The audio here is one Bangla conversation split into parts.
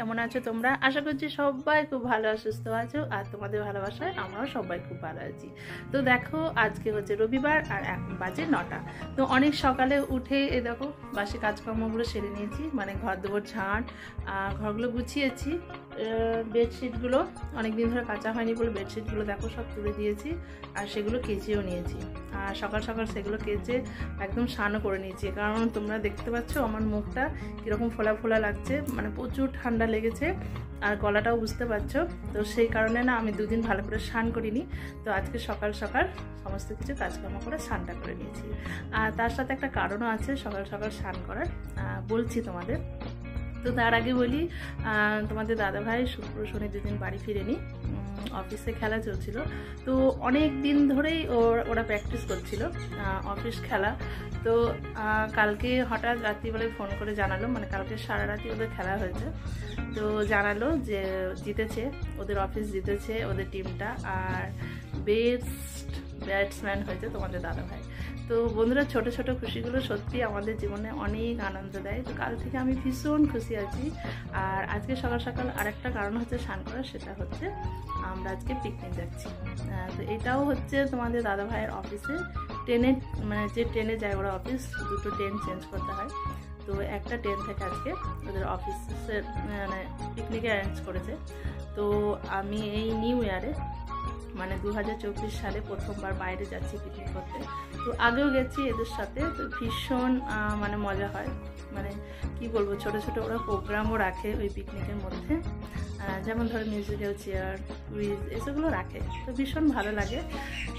কেমন আছো তোমরা? আশা করছি সবাই খুব ভালো আর সুস্থ আছো, আর তোমাদের ভালোবাসায় আমরাও সবাই খুব ভালো আছি। তো দেখো আজকে হচ্ছে রবিবার আর এখন বাজে 9টা। তো অনেক সকালে উঠে এই দেখো বাসি কাজকর্মগুলো সেরে নিয়েছি, মানে ঘর দেবর ঝাঁট, ঘরগুলো গুছিয়েছি। বেডশিটগুলো অনেকদিন ধরে কাচা হয়নি বলে বেডশিটগুলো দেখো সব তুলে দিয়েছি, আর সেগুলো কেচেও নিয়েছি। আর সকাল সকাল সেগুলো কেচে একদম স্নানও করে নিয়েছি, কারণ তোমরা দেখতে পাচ্ছ আমার মুখটা কীরকম ফোলা ফোলা লাগছে, মানে প্রচুর ঠান্ডা লেগেছে আর গলাটাও বুঝতে পারছো। তো সেই কারণে না আমি দুদিন ভালো করে স্নান করিনি। তো আজকে সকাল সকাল সমস্ত কিছু কাজকর্ম করে স্নানটা করে নিয়েছি। আর তার সাথে একটা কারণও আছে সকাল সকাল স্নান করার, বলছি তোমাদের। তো তার আগে বলি, তোমাদের দাদাভাই শুক্র শনি দুদিন বাড়ি ফিরেনি, অফিসে খেলা চলছিল। তো অনেক দিন ধরেই ওরা প্র্যাকটিস করছিল অফিস খেলা। তো কালকে হঠাৎ রাত্রিবেলায় ফোন করে জানালো, মানে কালকে সারা রাতি ওদের খেলা হয়েছে। তো জানালো যে জিতেছে, ওদের অফিস জিতেছে, ওদের টিমটা, আর বেস্ট ব্যাটসম্যান হয়েছে তোমাদের দাদাভাই। তো বন্ধুরা, ছোট ছোট খুশিগুলো সত্যি আমাদের জীবনে অনেক আনন্দ দেয়। তো কাল থেকে আমি ভীষণ খুশি আছি। আর আজকে সকাল সকাল আরেকটা কারণ হচ্ছে স্নান করা, সেটা হচ্ছে আমরা আজকে পিকনিক যাচ্ছি। তো এটাও হচ্ছে তোমাদের দাদাভাইয়ের অফিসে ট্রেনে, মানে যে ট্রেনে যায় ওরা অফিস, দুটো ট্রেন চেঞ্জ করতে হয়। তো একটা ট্রেন থেকে আজকে ওদের অফিসে মানে পিকনিকে অ্যারেঞ্জ করেছে। তো আমি এই নিউ ইয়ারে মানে 2024 সালে প্রথমবার বাইরে যাচ্ছি পিকনিক করতে। তো আগেও গেছি এদের সাথে, তো ভীষণ মানে মজা হয়। মানে কি বলবো, ছোট ছোট ওরা প্রোগ্রামও রাখে ওই পিকনিকের মধ্যে, যেমন ধরো মিউজিক্যাল চেয়ার, কুইজ, এসবগুলো রাখে। তো ভীষণ ভালো লাগে।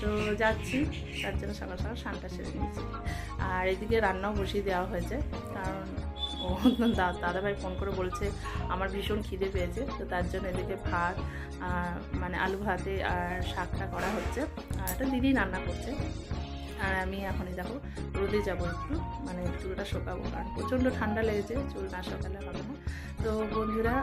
তো যাচ্ছি, তার জন্য সকাল সকাল স্নানটা সেরে নিয়েছি। আর এদিকে রান্নাও বসিয়ে দেওয়া হয়েছে, কারণ ও দাদাভাই ফোন করে বলছে আমার ভীষণ খিদে পেয়েছে। তো তার জন্য এদিকে ভাত, মানে আলু ভাতে আর শাকটা করা হচ্ছে, আর এটা দিদি রান্না করছে। আর আমি এখনই দেখো রোদে যাবো একটু, মানে চুলটা শোকাবো, কারণ প্রচণ্ড ঠান্ডা লেগেছে, চুল না শোকালে হবে না। তো বন্ধুরা,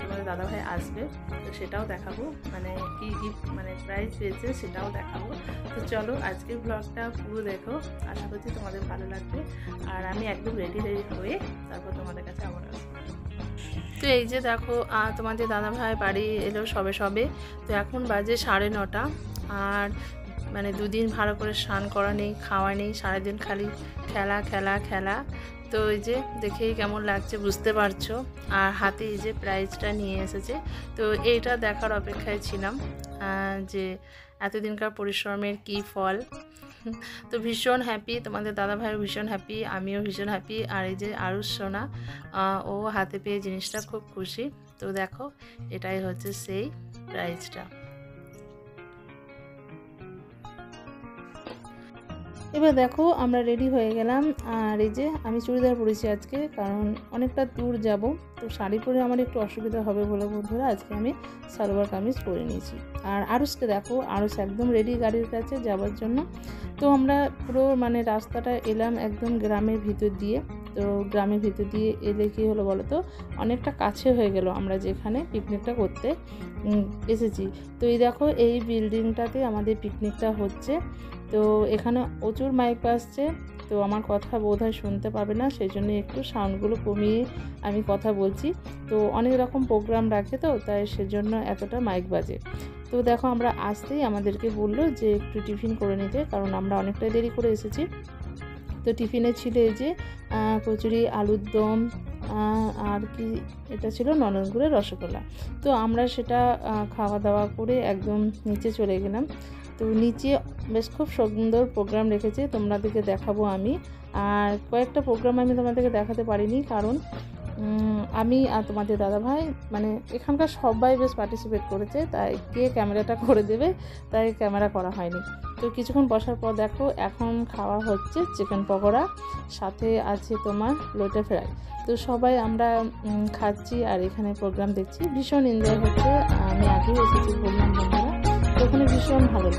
তোমাদের দাদাভাই আসবে, তো সেটাও দেখাবো, মানে কি গিফট মানে প্রাইজ পেয়েছে সেটাও দেখাবো। তো চলো আজকের ব্লগটা পুরো দেখো, আশা করছি তোমাদের ভালো লাগবে। আর আমি একদম রেডি হয়ে তারপর তোমাদের কাছে আবার আসবো। তো এই যে দেখো তোমাদের দাদাভাই বাড়ি এলো সবে সবে। তো এখন বাজে 9:30, আর মানে দুদিন ভালো করে স্নান করা নেই, খাওয়া নেই, সারাদিন খালি খেলা খেলা খেলা। তো এই যে দেখেই কেমন লাগছে বুঝতে পারছো। আর হাতে এই যে প্রাইজটা নিয়ে এসেছে। তো এইটা দেখার অপেক্ষায় ছিলাম যে এতদিনকার পরিশ্রমের কী ফল। তো ভীষণ হ্যাপি, তোমাদের দাদাভাইও ভীষণ হ্যাপি, আমিও ভীষণ হ্যাপি। আর এই যে আরুষ সোনা, ও হাতে পেয়ে জিনিসটা খুব খুশি। তো দেখো এটাই হচ্ছে সেই প্রাইজটা। এবার দেখো আমরা রেডি হয়ে গেলাম। আর এই যে আমি চুড়িদার পরেছি আজকে, কারণ অনেকটা দূর যাব। তো শাড়ি পরে আমার একটু অসুবিধা হবে বলে বন্ধুরা আজকে আমি সালোয়ার কামিজ পরে নিয়েছি। আর আরুষকে দেখো, আরুষ একদম রেডি গাড়ির কাছে যাওয়ার জন্য। তো আমরা পুরো মানে রাস্তাটা এলাম একদম গ্রামের ভিতর দিয়ে। তো গ্রামের ভিতর দিয়ে এলে কী হলো বলো তো, অনেকটা কাছে হয়ে গেল আমরা যেখানে পিকনিকটা করতে এসেছি। তো এই দেখো এই বিল্ডিংটাতে আমাদের পিকনিকটা হচ্ছে। তো এখানে প্রচুর মাইক বাজছে, তো আমার কথা বোধহয় শুনতে পাবে না, সেই জন্য একটু সাউন্ডগুলো কমিয়ে আমি কথা বলছি। তো অনেক রকম প্রোগ্রাম রাখে, তো তাই সেজন্য এতটা মাইক বাজে। তো দেখো আমরা আসতেই আমাদেরকে বললো যে একটু টিফিন করে নিতে, কারণ আমরা অনেকটাই দেরি করে এসেছি। তো টিফিনে ছিল এই যে কচুরি, আলুর দম, আর কি এটা ছিল ননদগুড়ের রসগোল্লা। তো আমরা সেটা খাওয়া দাওয়া করে একদম নিচে চলে গেলাম। তো নিচে বেশ খুব সুন্দর প্রোগ্রাম রেখেছে, তোমাদেরকে দেখাবো আমি। আর কয়েকটা প্রোগ্রাম আমি তোমাদেরকে দেখাতে পারিনি, কারণ আমি আর তোমাদের দাদাভাই মানে এখানকার সবাই বেশ পার্টিসিপেট করেছে, তাই কে ক্যামেরাটা করে দেবে তাই ক্যামেরা করা হয়নি। তো কিছুক্ষণ বসার পর দেখো এখন খাওয়া হচ্ছে চিকেন পকোড়া, সাথে আছে তোমার লোটে ফ্রাই। তো সবাই আমরা খাচ্ছি আর এখানে প্রোগ্রাম দেখছি, ভীষণ এনজয় হচ্ছে। আমি আগেও এসেছি বললাম বন্ধুরা, তো ওখানে ভীষণ ভালো।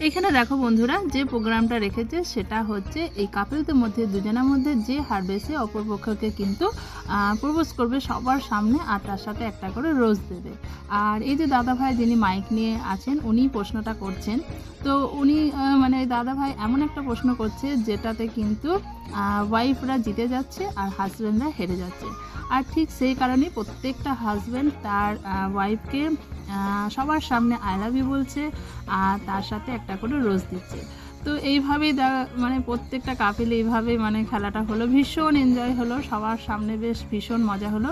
এখানে দেখো বন্ধুরা, যে প্রোগ্রামটা রেখেছে সেটা হচ্ছে এই কাপলদের মধ্যে দুজনের মধ্যে যে হারবে সে অপরপক্ষকে কিন্তু প্রপোজ করবে সবার সামনে, আর তার সাথে একটা করে রোজ দেবে। আর এই যে দাদাভাই যিনি মাইক নিয়ে আছেন উনি প্রশ্নটা করছেন। তো উনি মানে দাদাভাই এমন একটা প্রশ্ন করছে যেটাতে কিন্তু ওয়াইফরা জিতে যাচ্ছে আর হাজব্যান্ডরা হেরে যাচ্ছে। আর ঠিক সেই কারণেই প্রত্যেকটা হাজব্যান্ড তার ওয়াইফকে সবার সামনে আই লাভ ইউ বলছে, আর তার সাথে একটা করে রোজ দিচ্ছে। তো এইভাবেই মানে প্রত্যেকটা কাপিল এইভাবে মানে খেলাটা হলো, ভীষণ এনজয় হলো, সবার সামনে বেশ ভীষণ মজা হলো।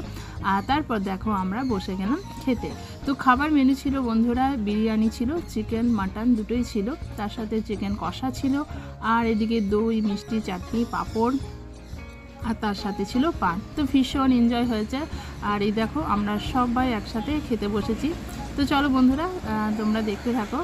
আর তারপর দেখো আমরা বসে গেলাম খেতে। তো খাবার মেনু ছিল বন্ধুরা, বিরিয়ানি ছিল, চিকেন মাটন দুটোই ছিল, তার সাথে চিকেন কষা ছিল, আর এদিকে দই মিষ্টি চাটনি পাঁপড়, আর তার সাথে ছিল পান। তো ভীষণ এনজয় হয়েছে। আর এই দেখো আমরা সবাই একসাথে খেতে বসেছি। তো চলো বন্ধুরা তোমরা দেখতে থাকো।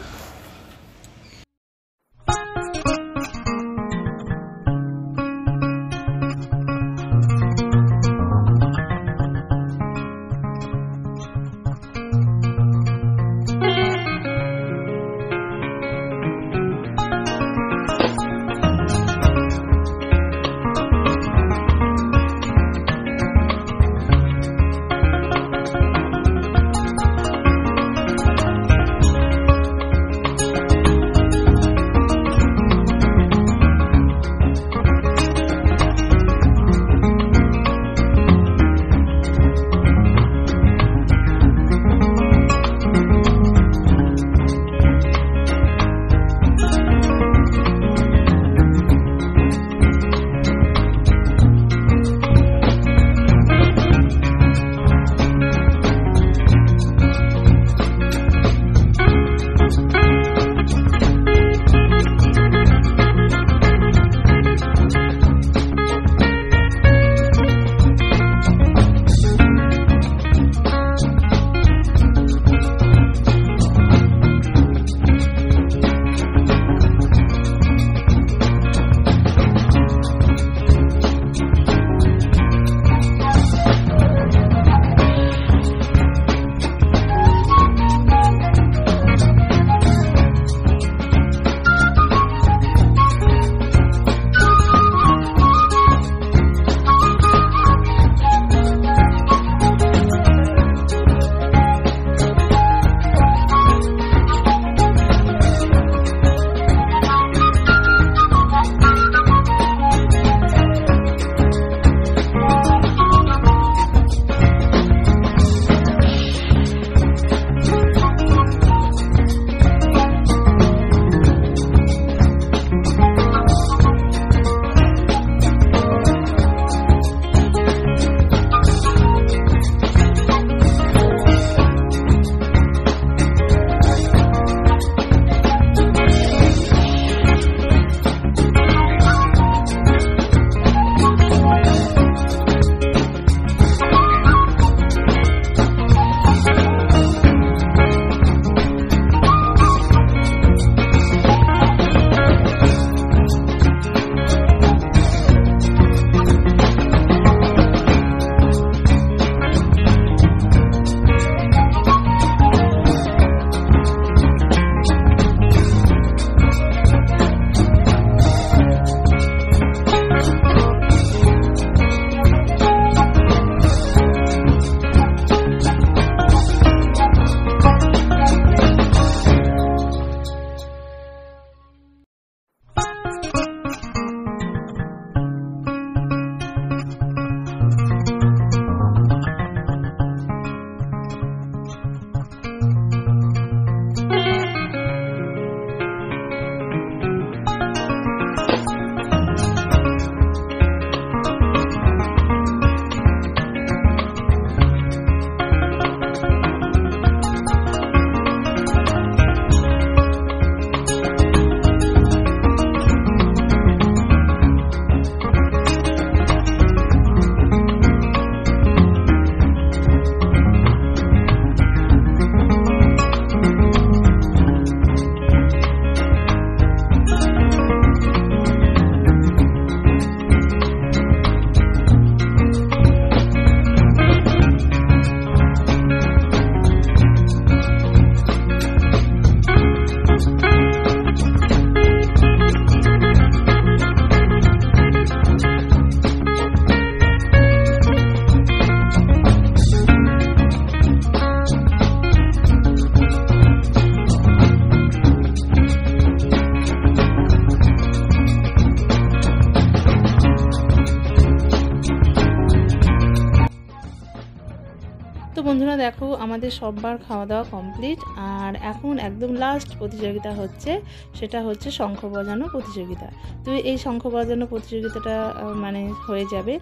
বন্ধুরা দেখো আমাদের সববার খাওয়া দাওয়া কমপ্লিট, আর এখন একদম লাস্ট প্রতিযোগিতা হচ্ছে, সেটা হচ্ছে শঙ্খ বাজানো প্রতিযোগিতা। তো এই শঙ্খ বাজানো প্রতিযোগিতাটা মানে হয়ে যাবে,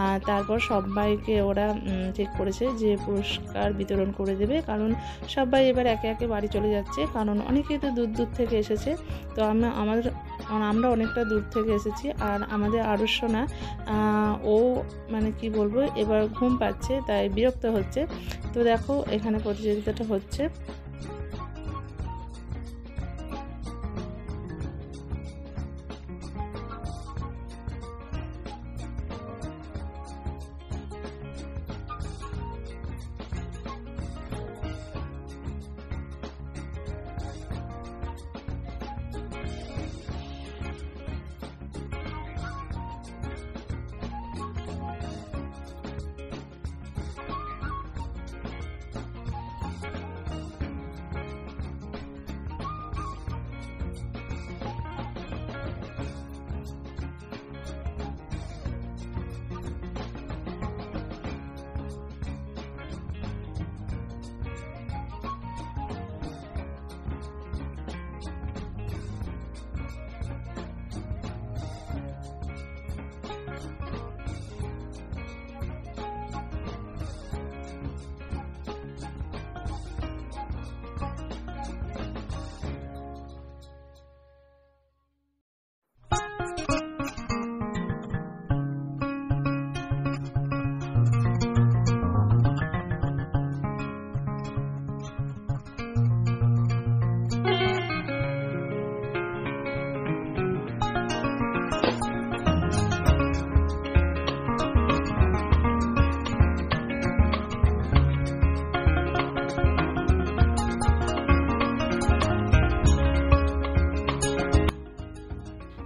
আর তারপর সবাইকে ওরা ঠিক করেছে যে পুরস্কার বিতরণ করে দেবে, কারণ সবাই এবার একে একে বাড়ি চলে যাচ্ছে, কারণ অনেকেই তো দূর দূর থেকে এসেছে। তো আমরা অনেকটা দূর থেকে এসেছি, আর আমাদের আরুষ্যনা ও মানে কি বলবো এবার ঘুম পাচ্ছে, তাই বিরক্ত হচ্ছে। তো দেখো এখানে প্রতিযোগিতাটা হচ্ছে।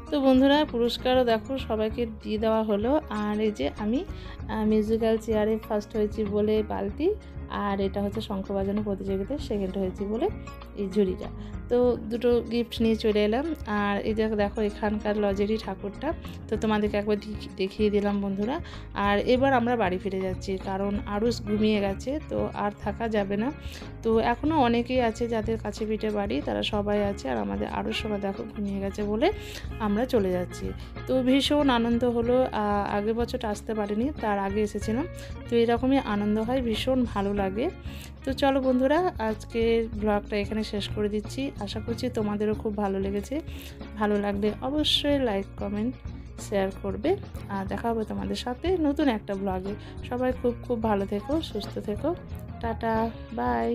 তো বন্ধুরা পুরস্কারও দেখো সবাইকে দিয়ে দেওয়া হলো, আর এই যে আমি মিউজিক্যাল চেয়ারে ফার্স্ট হয়েছি বলে বালতি, আর এটা হচ্ছে শঙ্খ বাজানো প্রতিযোগিতায় সেকেন্ড হয়েছি বলে এই ঝুড়িটা। তো দুটো গিফট নিয়ে চলে এলাম। আর এই দেখো এখানকার লজেরই ঠাকুরটা, তো তোমাদেরকে একবার দেখিয়ে দিলাম বন্ধুরা। আর এবার আমরা বাড়ি ফিরে যাচ্ছি, কারণ আরুষ ঘুমিয়ে গেছে, তো আর থাকা যাবে না। তো এখনও অনেকেই আছে যাদের কাছে পিঠে বাড়ি, তারা সবাই আছে, আর আমাদের আরুষ সবাই দেখো ঘুমিয়ে গেছে বলে আমরা চলে যাচ্ছি। তো ভীষণ আনন্দ হলো, আগের বছরটা আসতে পারিনি, তার আগে এসেছিলাম। তো এরকমই আনন্দ হয়, ভীষণ ভালো লাগে। তো চলো বন্ধুরা আজকের ব্লগটা এখানে শেষ করে দিচ্ছি। আশা করছি তোমাদেরও খুব ভালো লেগেছে। ভালো লাগলে অবশ্যই লাইক কমেন্ট শেয়ার করবে, আর দেখা হবে তোমাদের সাথে নতুন একটা ব্লগে। সবাই খুব খুব ভালো থেকো, সুস্থ থেকো, টাটা বাই।